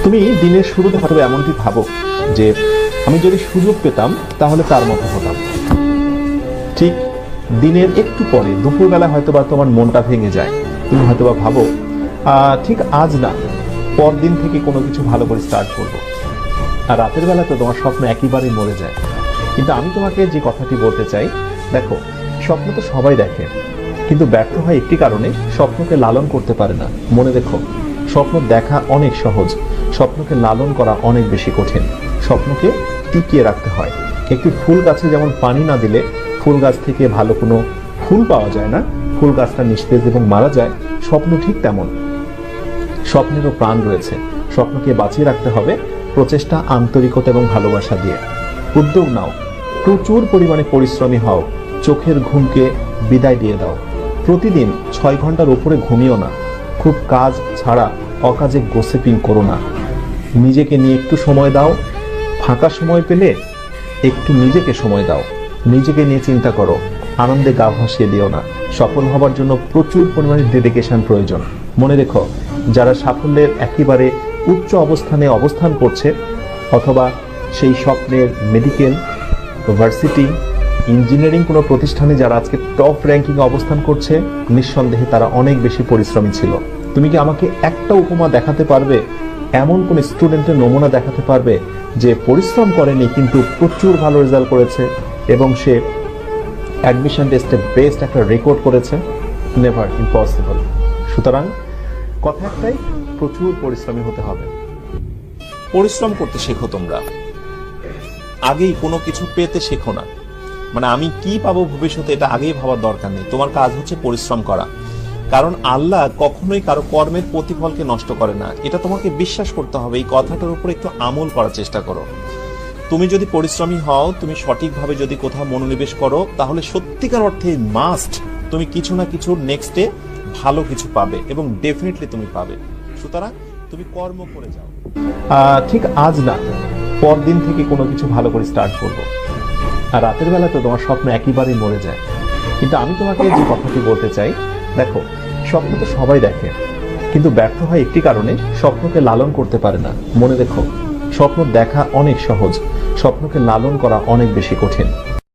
তুমি দিনের শুরুতে হয়তো এমনটি ভাবো যে আমি যদি সুযোগ পেতাম তাহলে তার মতো হতাম। ঠিক দিনের একটু পরে দুপুরবেলা হয়তোবা তোমার মনটা ভেঙে যায়। তুমি হয়তোবা ভাবো ঠিক আজ না, পরদিন থেকে কোনো কিছু ভালো করে স্টার্ট করবো। আর রাতের বেলা তো তোমার স্বপ্ন একেবারেই মরে যায়। কিন্তু আমি তোমাকে যে কথাটি বলতে চাই, দেখো, স্বপ্ন তো সবাই দেখে, কিন্তু ব্যর্থ হয় একটি কারণে, স্বপ্নকে লালন করতে পারে না। মনে রেখো, স্বপ্ন দেখা অনেক সহজ, স্বপ্নকে লালন করা অনেক বেশি কঠিন। স্বপ্নকে টিকিয়ে রাখতে হয়। একটি ফুল গাছে যেমন পানি না দিলে ফুল গাছ থেকে ভালো কোনো ফুল পাওয়া যায় না, ফুল গাছটা নিস্তেজ এবং মারা যায়, স্বপ্ন ঠিক তেমন। স্বপ্নেরও প্রাণ রয়েছে। স্বপ্নকে বাঁচিয়ে রাখতে হবে প্রচেষ্টা, আন্তরিকতা এবং ভালোবাসা দিয়ে। উদ্যোগ নাও, প্রচুর পরিমাণে পরিশ্রমী হও, চোখের ঘুমকে বিদায় দিয়ে দাও। প্রতিদিন 6 ঘন্টার উপরে ঘুমিও না। খুব কাজ ছাড়া অকাজে গোসিপিং করো না। নিজেকে নিয়ে একটু সময় দাও। ফাঁকা সময় পেলে একটু নিজেকে সময় দাও। নিজেকে নিয়ে চিন্তা করো, আনন্দে গা ভাসিয়ে দিও না। সফল হবার জন্য প্রচুর পরিমাণে ডেডিকেশন প্রয়োজন। মনে রেখো, যারা সাফল্যের একেবারে উচ্চ অবস্থানে অবস্থান করছে, অথবা সেই স্বপ্নের মেডিকেল, ভার্সিটি, ইঞ্জিনিয়ারিং কোনো প্রতিষ্ঠানে যারা আজকে টপ র্যাঙ্কিং অবস্থান করছে, নিঃসন্দেহে তারা অনেক বেশি পরিশ্রমী ছিল। তুমি কি আমাকে একটা উপমা দেখাতে পারবে, এমন কোন স্টুডেন্টের নমুনা দেখাতে পারবে যে পরিশ্রম করেনি কিন্তু প্রচুর ভালো রেজাল্ট করেছে এবং সে অ্যাডমিশন টেস্টে বেস্ট একটা রেকর্ড করেছে? Never, impossible. সুতরাং কথা একটাই, প্রচুর পরিশ্রমী হতে হবে। পরিশ্রম করতে শেখো তোমরা, আগেই কোনো কিছু পেতে শেখো না। মানে আমি কি পাবো ভবিষ্যতে এটা আগেই ভাবার দরকার নেই। তোমার কাজ হচ্ছে পরিশ্রম করা, কারণ আল্লাহ কখনোই কারো কর্মের প্রতিফলকে নষ্ট করে না। এটা তোমাকে বিশ্বাস করতে হবে। এই কথাটার উপর একটু আমল করার চেষ্টা করো। তুমি যদি পরিশ্রমী হও, তুমি সঠিকভাবে যদি কোথাও মনোনিবেশ করো, তাহলে সত্যিকার অর্থে মাস্ট তুমি কিছু না কিছু নেক্সটে ভালো কিছু পাবে এবং ডেফিনেটলি তুমি পাবে। সুতরাং তুমি কর্ম করে যাও। ঠিক আজ না, পরদিন থেকে কোনো কিছু ভালো করে স্টার্ট করবো। আর রাতের বেলা তো তোমার স্বপ্ন একেবারেই মরে যায়। কিন্তু আমি তোমাকে যে কথাটি বলতে চাই, দেখো, স্বপ্ন তো সবাই দেখে, কিন্তু ব্যর্থ হয় একটি কারণে, স্বপ্নকে লালন করতে পারে না। মনে রেখো, স্বপ্ন দেখা অনেক সহজ, স্বপ্নকে লালন করা অনেক বেশি কঠিন।